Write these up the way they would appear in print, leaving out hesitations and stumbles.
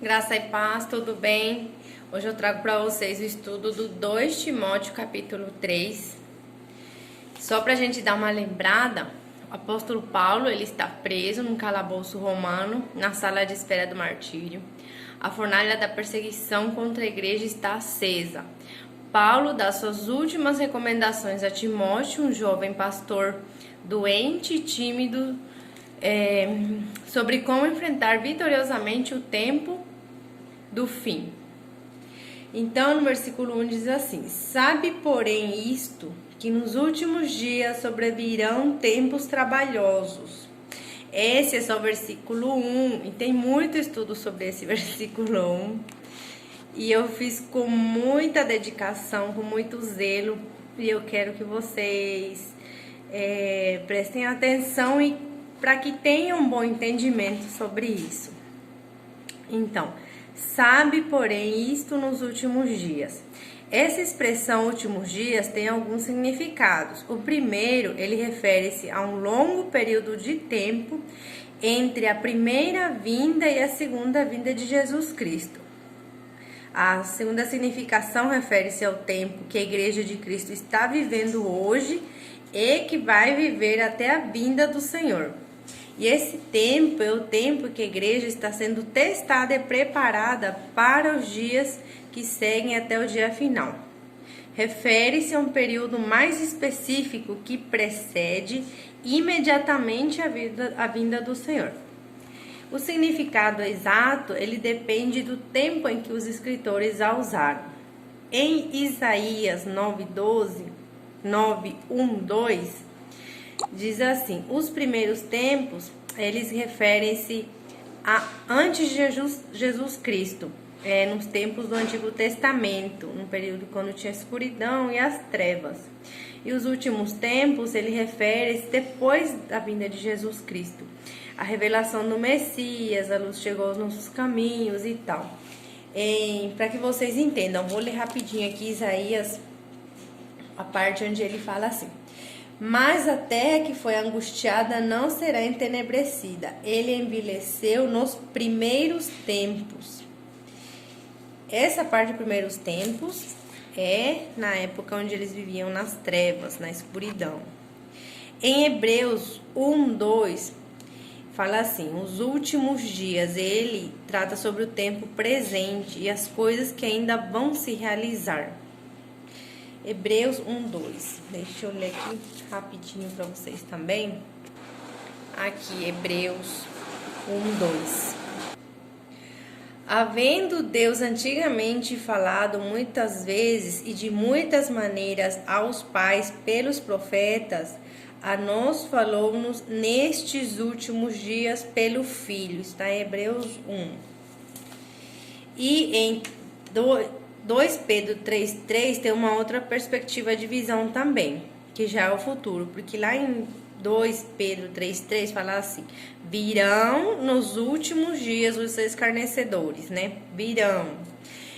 Graça e paz, tudo bem? Hoje eu trago para vocês o estudo do 2 Timóteo capítulo 3. Só para a gente dar uma lembrada, o apóstolo Paulo ele está preso num calabouço romano, na sala de espera do martírio. A fornalha da perseguição contra a igreja está acesa. Paulo dá suas últimas recomendações a Timóteo, um jovem pastor doente e tímido, sobre como enfrentar vitoriosamente o tempo do fim. Então, no versículo 1 diz assim: Sabe, porém, isto, que nos últimos dias sobrevirão tempos trabalhosos. Esse é só o versículo 1, e tem muito estudo sobre esse versículo 1. E eu fiz com muita dedicação, com muito zelo, e eu quero que vocês prestem atenção e para que tenham um bom entendimento sobre isso. Então, sabe, porém, isto nos últimos dias. Essa expressão últimos dias tem alguns significados. O primeiro, ele refere-se a um longo período de tempo entre a primeira vinda e a segunda vinda de Jesus Cristo. A segunda significação refere-se ao tempo que a Igreja de Cristo está vivendo hoje e que vai viver até a vinda do Senhor. E esse tempo é o tempo que a igreja está sendo testada e preparada para os dias que seguem até o dia final. Refere-se a um período mais específico que precede imediatamente a vinda do Senhor. O significado exato, ele depende do tempo em que os escritores a usaram. Em Isaías 9:1-2, diz assim: os primeiros tempos, eles referem-se a antes de Jesus Cristo, nos tempos do Antigo Testamento, no período quando tinha escuridão e as trevas. E os últimos tempos, ele refere-se depois da vinda de Jesus Cristo, a revelação do Messias, a luz chegou aos nossos caminhos e tal. Para que vocês entendam, vou ler rapidinho aqui Isaías, a parte onde ele fala assim: Mas a terra que foi angustiada não será entenebrecida. Ele envelheceu nos primeiros tempos. Essa parte dos primeiros tempos é na época onde eles viviam nas trevas, na escuridão. Em Hebreus 1:2 fala assim: os últimos dias. Ele trata sobre o tempo presente e as coisas que ainda vão se realizar. Hebreus 1:2. Deixa eu ler aqui rapidinho para vocês também. Aqui, Hebreus 1:2. Havendo Deus antigamente falado muitas vezes e de muitas maneiras aos pais pelos profetas, a nós falou-nos nestes últimos dias pelo Filho. Está em Hebreus 1. E em 2 Pedro 3:3 tem uma outra perspectiva de visão também, que já é o futuro, porque lá em 2 Pedro 3:3 fala assim: virão nos últimos dias os escarnecedores, né? Virão.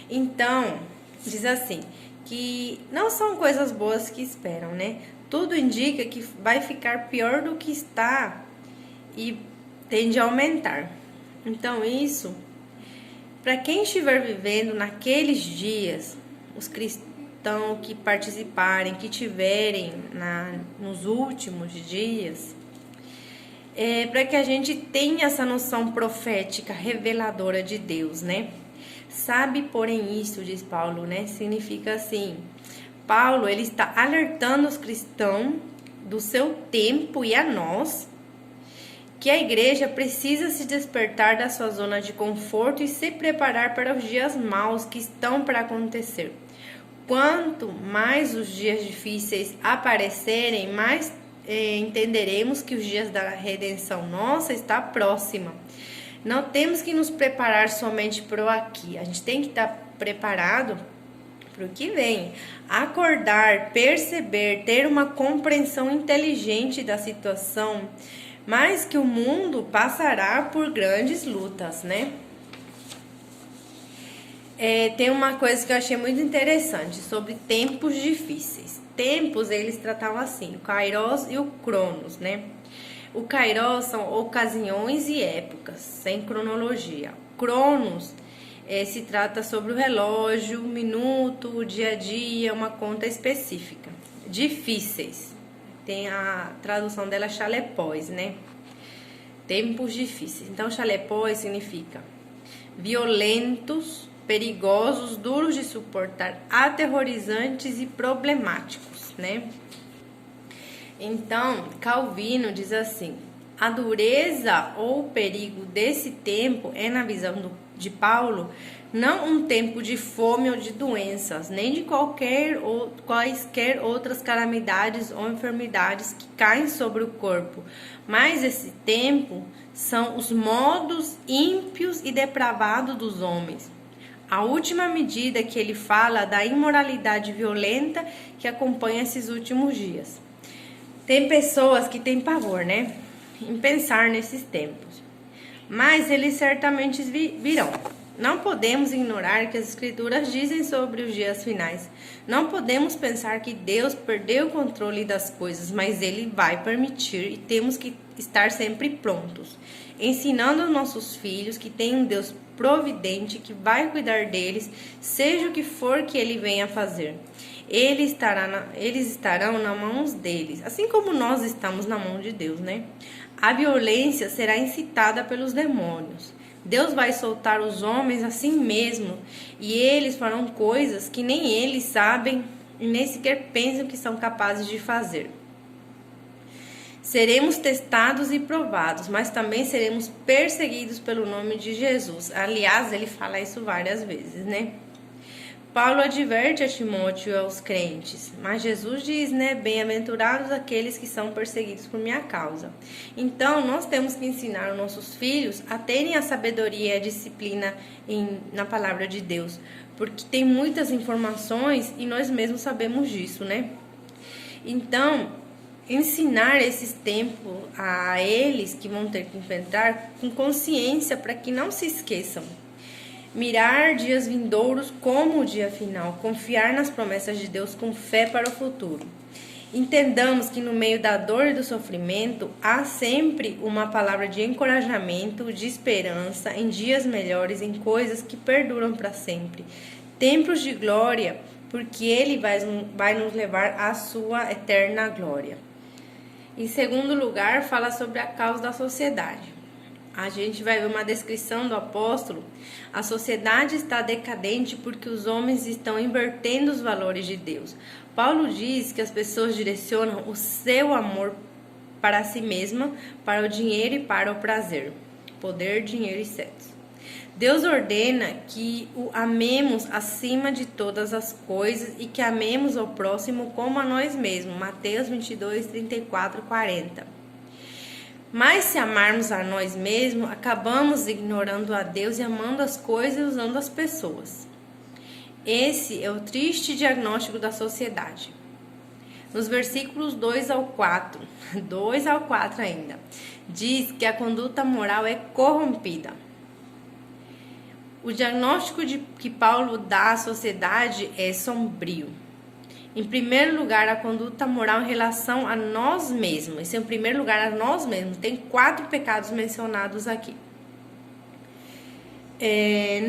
Então, diz assim, que não são coisas boas que esperam, né? Tudo indica que vai ficar pior do que está e tende a aumentar. Então, isso, para quem estiver vivendo naqueles dias, os cristãos que participarem, que tiverem nos últimos dias, para que a gente tenha essa noção profética, reveladora de Deus, né? Sabe, porém, isso, diz Paulo, né? Significa assim, Paulo, ele está alertando os cristãos do seu tempo e a nós, que a igreja precisa se despertar da sua zona de conforto e se preparar para os dias maus que estão para acontecer. Quanto mais os dias difíceis aparecerem, mais entenderemos que os dias da redenção nossa está próxima. Não temos que nos preparar somente para o aqui, a gente tem que estar preparado para o que vem. Acordar, perceber, ter uma compreensão inteligente da situação, mas que o mundo passará por grandes lutas, né? Tem uma coisa que eu achei muito interessante sobre tempos difíceis. Tempos, eles tratavam assim, o Kairos e o Cronos, né? O Kairos são ocasiões e épocas, sem cronologia. Cronos se trata sobre o relógio, o minuto, o dia a dia, uma conta específica. Difíceis, tem a tradução dela chalepós, né? Tempos difíceis. Então, chalepós significa violentos, perigosos, duros de suportar, aterrorizantes e problemáticos, né? Então, Calvino diz assim: a dureza ou o perigo desse tempo é, na visão de Paulo, não um tempo de fome ou de doenças, nem de quaisquer outras calamidades ou enfermidades que caem sobre o corpo, mas esse tempo são os modos ímpios e depravados dos homens. A última medida que ele fala da imoralidade violenta que acompanha esses últimos dias. Tem pessoas que têm pavor, né, em pensar nesses tempos, mas eles certamente virão. Não podemos ignorar o que as Escrituras dizem sobre os dias finais. Não podemos pensar que Deus perdeu o controle das coisas, mas Ele vai permitir e temos que estar sempre prontos, ensinando aos nossos filhos que tem um Deus providente que vai cuidar deles, seja o que for que Ele venha fazer. Eles estarão nas mãos deles, assim como nós estamos na mão de Deus, né? A violência será incitada pelos demônios. Deus vai soltar os homens assim mesmo, e eles farão coisas que nem eles sabem e nem sequer pensam que são capazes de fazer. Seremos testados e provados, mas também seremos perseguidos pelo nome de Jesus. Aliás, ele fala isso várias vezes, né? Paulo adverte a Timóteo e aos crentes, mas Jesus diz, né, bem-aventurados aqueles que são perseguidos por minha causa. Então, nós temos que ensinar os nossos filhos a terem a sabedoria e a disciplina na palavra de Deus, porque tem muitas informações e nós mesmos sabemos disso, né? Então, ensinar esses tempos a eles que vão ter que enfrentar com consciência para que não se esqueçam. Mirar dias vindouros como o dia final, confiar nas promessas de Deus com fé para o futuro. Entendamos que no meio da dor e do sofrimento há sempre uma palavra de encorajamento, de esperança, em dias melhores, em coisas que perduram para sempre. Tempos de glória, porque Ele vai nos levar à sua eterna glória. Em segundo lugar, fala sobre a causa da sociedade. A gente vai ver uma descrição do apóstolo. A sociedade está decadente porque os homens estão invertendo os valores de Deus. Paulo diz que as pessoas direcionam o seu amor para si mesma, para o dinheiro e para o prazer. Poder, dinheiro e sexo. Deus ordena que o amemos acima de todas as coisas e que amemos ao próximo como a nós mesmos. Mateus 22, 34, 40. Mas se amarmos a nós mesmos, acabamos ignorando a Deus e amando as coisas e usando as pessoas. Esse é o triste diagnóstico da sociedade. Nos versículos 2 ao 4 ainda, diz que a conduta moral é corrompida. O diagnóstico que Paulo dá à sociedade é sombrio. Em primeiro lugar, a conduta moral em relação a nós mesmos. Esse é em primeiro lugar a nós mesmos. Tem 4 pecados mencionados aqui.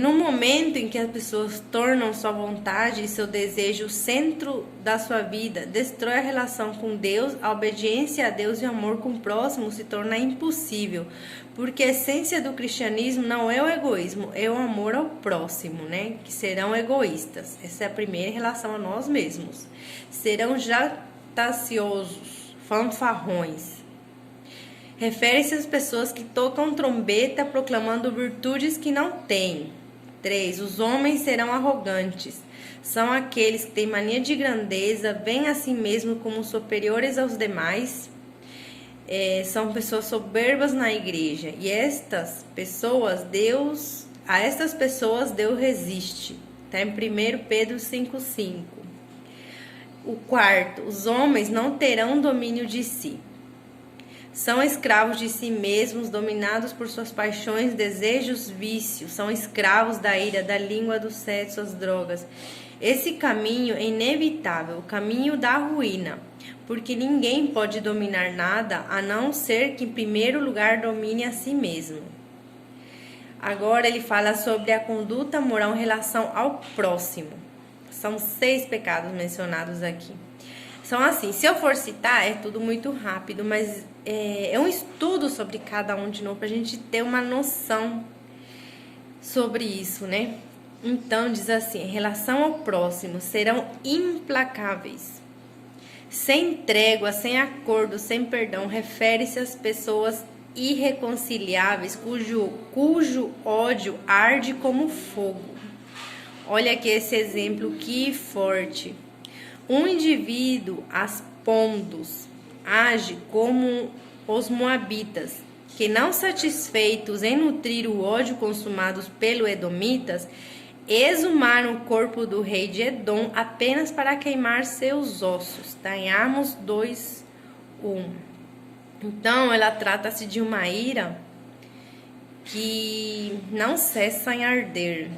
No momento em que as pessoas tornam sua vontade e seu desejo o centro da sua vida, destrói a relação com Deus, a obediência a Deus e o amor com o próximo se torna impossível, porque a essência do cristianismo não é o egoísmo, é o amor ao próximo, né? Que serão egoístas. Essa é a primeira em relação a nós mesmos. Serão jactanciosos, fanfarrões. Refere-se às pessoas que tocam trombeta proclamando virtudes que não têm. 3. Os homens serão arrogantes. São aqueles que têm mania de grandeza, veem a si mesmo como superiores aos demais. São pessoas soberbas na igreja. E a estas pessoas Deus resiste. Está em 1 Pedro 5,5. O 4. Os homens não terão domínio de si. São escravos de si mesmos, dominados por suas paixões, desejos, vícios. São escravos da ira, da língua, do sexo, das drogas. Esse caminho é inevitável, o caminho da ruína, porque ninguém pode dominar nada a não ser que, em primeiro lugar, domine a si mesmo. Agora ele fala sobre a conduta moral em relação ao próximo. São 6 pecados mencionados aqui. São assim, se eu for citar, é tudo muito rápido, mas é um estudo sobre cada um de novo, para a gente ter uma noção sobre isso, né? Então, diz assim, em relação ao próximo, serão implacáveis, sem trégua, sem acordo, sem perdão. Refere-se às pessoas irreconciliáveis, cujo ódio arde como fogo. Olha aqui esse exemplo, que forte. Um indivíduo aspondos age como os moabitas, que não satisfeitos em nutrir o ódio consumados pelo edomitas, exumaram o corpo do rei de Edom apenas para queimar seus ossos. Está em Amos 2:1. Então, ela trata-se de uma ira que não cessa em arder.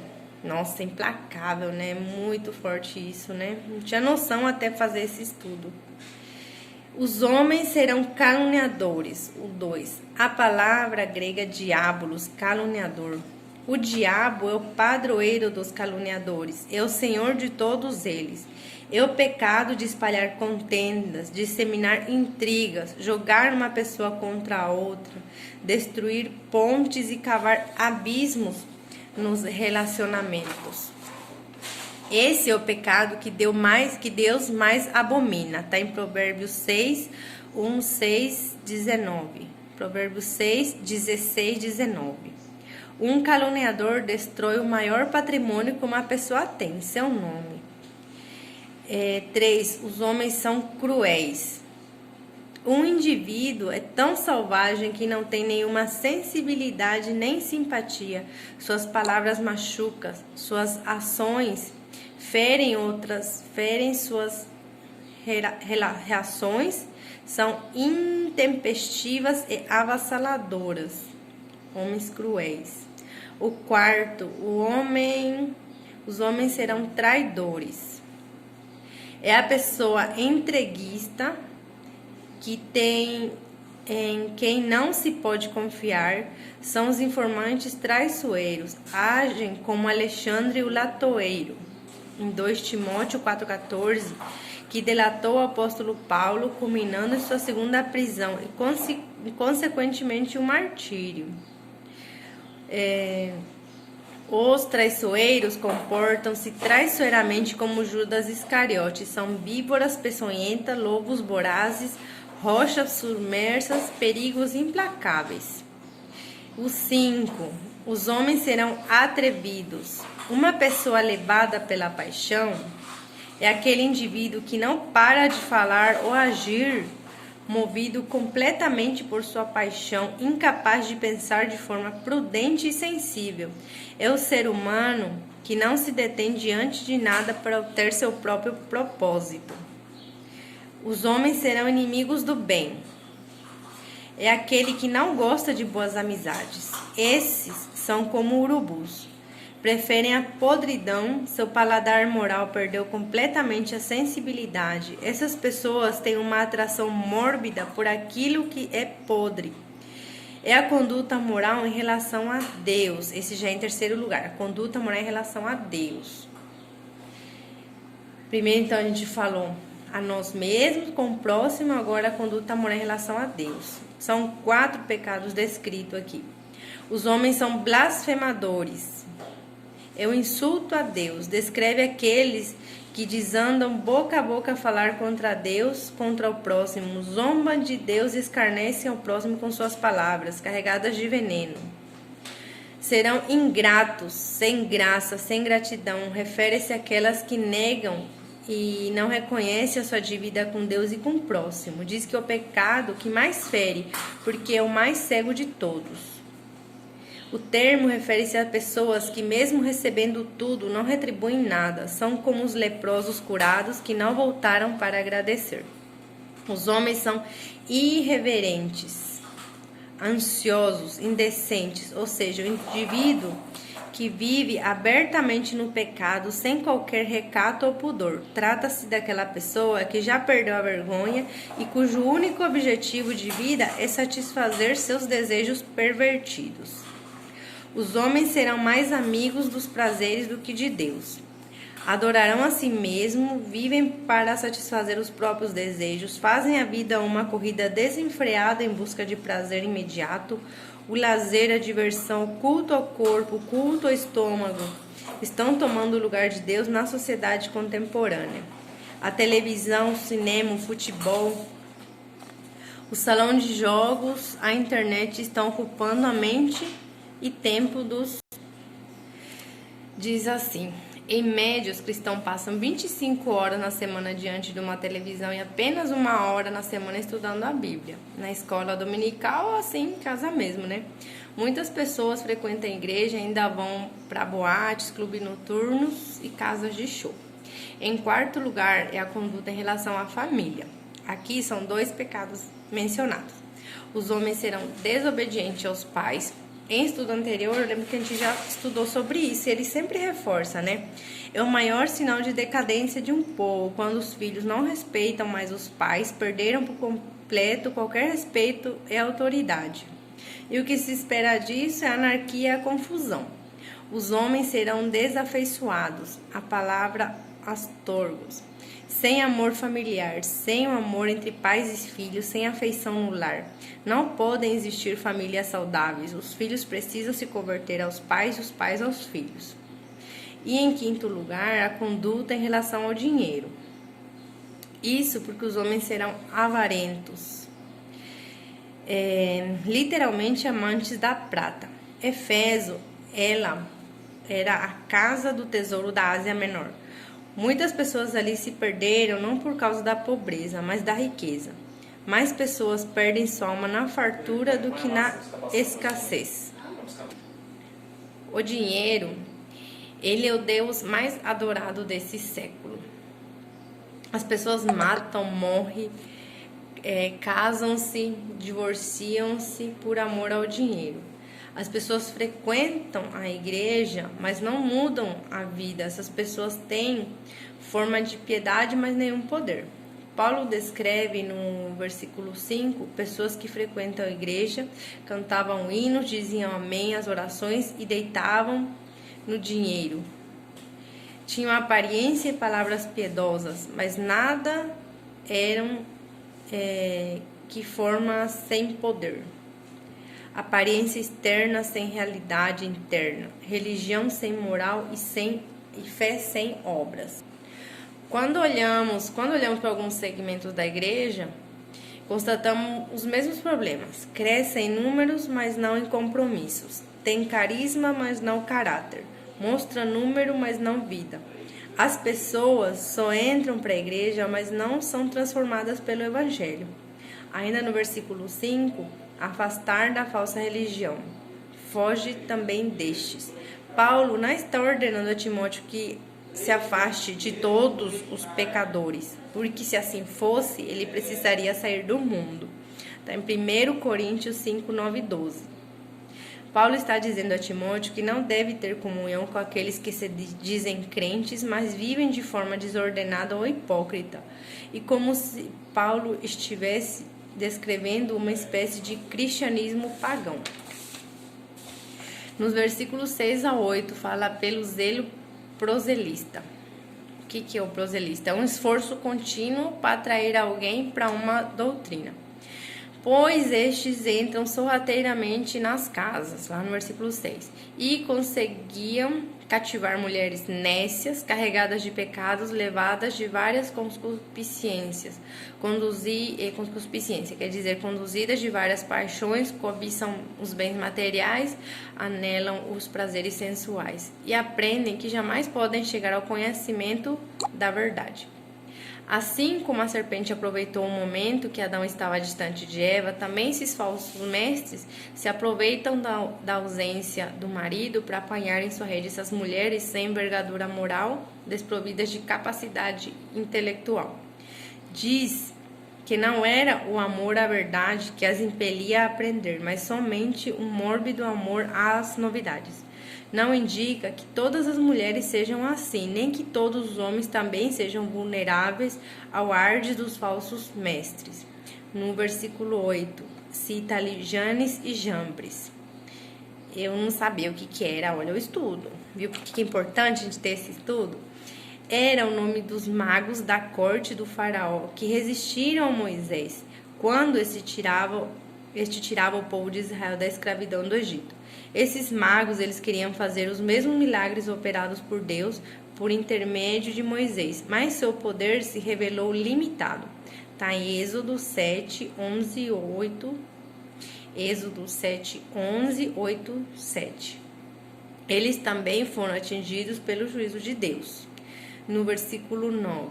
Nossa, implacável, né? Muito forte isso, né? Não tinha noção até fazer esse estudo. Os homens serão caluniadores. O 2. A palavra grega diabolos, caluniador. O diabo é o padroeiro dos caluniadores, é o senhor de todos eles. É o pecado de espalhar contendas, disseminar intrigas, jogar uma pessoa contra a outra, destruir pontes e cavar abismos nos relacionamentos. Esse é o pecado que Deus mais abomina. Está em Provérbios 6:1, 6, 19. Provérbios 6, 16, 19. Um caluniador destrói o maior patrimônio que uma pessoa tem, seu nome. 3. Os homens são cruéis. Um indivíduo é tão selvagem que não tem nenhuma sensibilidade nem simpatia. Suas palavras machucam, suas ações ferem outras, suas reações são intempestivas e avassaladoras. Homens cruéis. O 4, os homens serão traidores. É a pessoa entreguista que tem em quem não se pode confiar. São os informantes traiçoeiros, agem como Alexandre o Latoeiro, em 2 Timóteo 4,14, que delatou o apóstolo Paulo, culminando em sua segunda prisão e consequentemente o martírio. Os traiçoeiros comportam-se traiçoeiramente como Judas Iscariote, são víboras peçonhentas, lobos vorazes, rochas submersas, perigos implacáveis. O 5. Os homens serão atrevidos. Uma pessoa levada pela paixão é aquele indivíduo que não para de falar ou agir, movido completamente por sua paixão, incapaz de pensar de forma prudente e sensível. É o ser humano que não se detém diante de nada para obter seu próprio propósito. Os homens serão inimigos do bem. É aquele que não gosta de boas amizades. Esses são como urubus. Preferem a podridão, seu paladar moral perdeu completamente a sensibilidade. Essas pessoas têm uma atração mórbida por aquilo que é podre. É a conduta moral em relação a Deus. Esse já é em terceiro lugar, a conduta moral em relação a Deus. Primeiro, então, a gente falou a nós mesmos, com o próximo, agora a conduta moral em relação a Deus. São 4 pecados descritos aqui. Os homens são blasfemadores. É o insulto a Deus. Descreve aqueles que desandam boca a boca a falar contra Deus, contra o próximo. Zombam de Deus e escarnecem ao próximo com suas palavras, carregadas de veneno. Serão ingratos, sem graça, sem gratidão. Refere-se àquelas que negam e não reconhecem a sua dívida com Deus e com o próximo. Diz que é o pecado que mais fere, porque é o mais cego de todos. O termo refere-se a pessoas que, mesmo recebendo tudo, não retribuem nada. São como os leprosos curados que não voltaram para agradecer. Os homens são irreverentes, ansiosos, indecentes, ou seja, o indivíduo que vive abertamente no pecado sem qualquer recato ou pudor. Trata-se daquela pessoa que já perdeu a vergonha e cujo único objetivo de vida é satisfazer seus desejos pervertidos. Os homens serão mais amigos dos prazeres do que de Deus. Adorarão a si mesmos, vivem para satisfazer os próprios desejos, fazem a vida uma corrida desenfreada em busca de prazer imediato, o lazer, a diversão, o culto ao corpo, o culto ao estômago, estão tomando o lugar de Deus na sociedade contemporânea. A televisão, o cinema, o futebol, o salão de jogos, a internet estão ocupando a mente e tempo dos... Diz assim: em média, os cristãos passam 25 horas na semana diante de uma televisão e apenas 1 hora na semana estudando a Bíblia. Na escola dominical, assim, em casa mesmo, né? Muitas pessoas frequentam a igreja e ainda vão para boates, clubes noturnos e casas de show. Em quarto lugar, é a conduta em relação à família. Aqui são 2 pecados mencionados. Os homens serão desobedientes aos pais. Em estudo anterior, eu lembro que a gente já estudou sobre isso, e ele sempre reforça, né? É o maior sinal de decadência de um povo, quando os filhos não respeitam mais os pais, perderam por completo qualquer respeito e autoridade. E o que se espera disso é a anarquia e a confusão. Os homens serão desafeiçoados, a palavra astorgos, sem amor familiar, sem o amor entre pais e filhos, sem afeição no lar. Não podem existir famílias saudáveis. Os filhos precisam se converter aos pais e os pais aos filhos. E em quinto lugar, a conduta em relação ao dinheiro. Isso porque os homens serão avarentos, literalmente amantes da prata. Éfeso, ela era a casa do tesouro da Ásia Menor. Muitas pessoas ali se perderam não por causa da pobreza, mas da riqueza. Mais pessoas perdem sua alma na fartura do que na escassez. O dinheiro, ele é o Deus mais adorado desse século. As pessoas matam, morrem, casam-se, divorciam-se por amor ao dinheiro. As pessoas frequentam a igreja, mas não mudam a vida. Essas pessoas têm forma de piedade, mas nenhum poder. Paulo descreve no versículo 5 pessoas que frequentam a igreja, cantavam hinos, diziam amém às orações e deitavam no dinheiro. Tinham aparência e palavras piedosas, mas nada eram que forma sem poder. Aparência externa sem realidade interna, religião sem moral e fé sem obras. Quando olhamos para alguns segmentos da igreja, constatamos os mesmos problemas. Crescem em números, mas não em compromissos. Tem carisma, mas não caráter. Mostra número, mas não vida. As pessoas só entram para a igreja, mas não são transformadas pelo evangelho. Ainda no versículo 5, afastar da falsa religião. Foge também destes. Paulo não está ordenando a Timóteo que se afaste de todos os pecadores, porque se assim fosse, ele precisaria sair do mundo. Está em 1 Coríntios 5, 9 e 12. Paulo está dizendo a Timóteo que não deve ter comunhão com aqueles que se dizem crentes, mas vivem de forma desordenada ou hipócrita, e como se Paulo estivesse descrevendo uma espécie de cristianismo pagão. Nos versículos 6 a 8, fala pelo zelo proselista. O que é o proselista? É um esforço contínuo para atrair alguém para uma doutrina. Pois estes entram sorrateiramente nas casas, lá no versículo 6, e conseguiam cativar mulheres nécias, carregadas de pecados, levadas de várias concupiscências. Concupiscência quer dizer conduzidas de várias paixões, cobiçam os bens materiais, anelam os prazeres sensuais e aprendem que jamais podem chegar ao conhecimento da verdade. Assim como a serpente aproveitou o momento que Adão estava distante de Eva, também esses falsos mestres se aproveitam da ausência do marido para apanhar em sua rede essas mulheres sem envergadura moral, desprovidas de capacidade intelectual. Diz que não era o amor à verdade que as impelia a aprender, mas somente um mórbido amor às novidades. não indica que todas as mulheres sejam assim, nem que todos os homens também sejam vulneráveis ao arde dos falsos mestres. No versículo 8, cita ali Janes e Jambres. Eu não sabia o que era, olha o estudo. Viu por que é importante a gente ter esse estudo? Era o nome dos magos da corte do faraó que resistiram a Moisés quando este tirava o povo de Israel da escravidão do Egito. Esses magos, eles queriam fazer os mesmos milagres operados por Deus por intermédio de Moisés, mas seu poder se revelou limitado. Está em Êxodo 7, 11, 8. Êxodo 7, 11, 8, 7. Eles também foram atingidos pelo juízo de Deus. No versículo 9,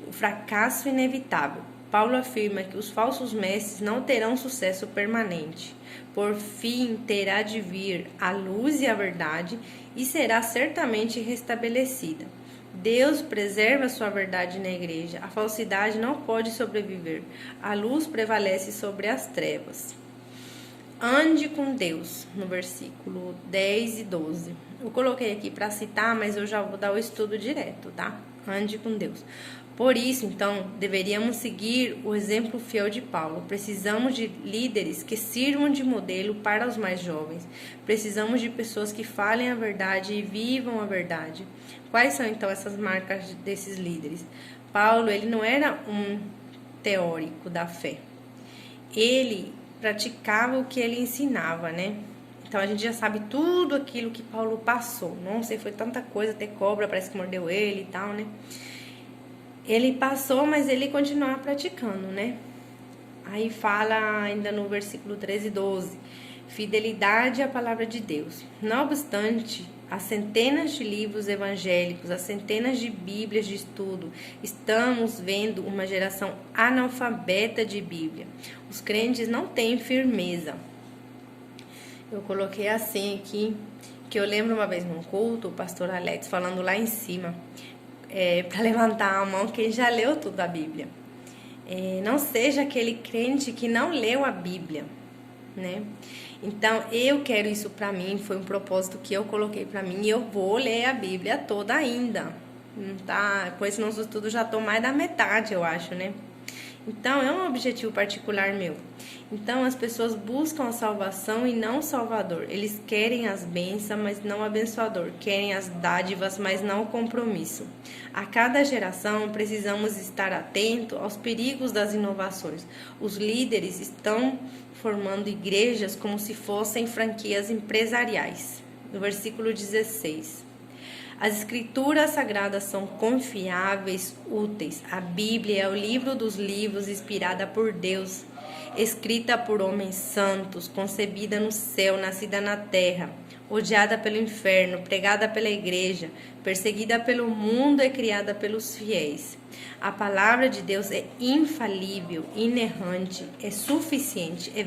o fracasso inevitável. Paulo afirma que os falsos mestres não terão sucesso permanente. Por fim, terá de vir a luz e a verdade e será certamente restabelecida. Deus preserva sua verdade na igreja. A falsidade não pode sobreviver. A luz prevalece sobre as trevas. Ande com Deus, no versículo 10 e 12. Eu coloquei aqui para citar, mas eu já vou dar o estudo direto, tá? Ande com Deus. Por isso, então, deveríamos seguir o exemplo fiel de Paulo. Precisamos de líderes que sirvam de modelo para os mais jovens. Precisamos de pessoas que falem a verdade e vivam a verdade. Quais são, então, essas marcas desses líderes? Paulo, ele não era um teórico da fé. Ele praticava o que ele ensinava, né? Então, a gente já sabe tudo aquilo que Paulo passou. Não sei, foi tanta coisa, até cobra parece que mordeu ele e tal, né? Ele passou, mas ele continuava praticando, né? Aí fala ainda no versículo 13 e 12, fidelidade à palavra de Deus. Não obstante, as centenas de livros evangélicos, as centenas de bíblias de estudo, estamos vendo uma geração analfabeta de Bíblia. Os crentes não têm firmeza. Eu coloquei assim aqui, que eu lembro uma vez num culto, o pastor Alex falando lá em cima, para levantar a mão quem já leu tudo a Bíblia. Não seja aquele crente que não leu a Bíblia, né? Então, eu quero isso para mim, foi um propósito que eu coloquei para mim, e eu vou ler a Bíblia toda ainda. Não tá, com esse nosso estudo já tô mais da metade, eu acho, né? Então, é um objetivo particular meu. Então, as pessoas buscam a salvação e não o Salvador. Eles querem as bênçãos, mas não o abençoador. Querem as dádivas, mas não o compromisso. A cada geração, precisamos estar atentos aos perigos das inovações. Os líderes estão formando igrejas como se fossem franquias empresariais. No versículo 16. As escrituras sagradas são confiáveis, úteis. A Bíblia é o livro dos livros, inspirada por Deus, escrita por homens santos, concebida no céu, nascida na terra, odiada pelo inferno, pregada pela igreja, perseguida pelo mundo e criada pelos fiéis. A palavra de Deus é infalível, inerrante, é suficiente, é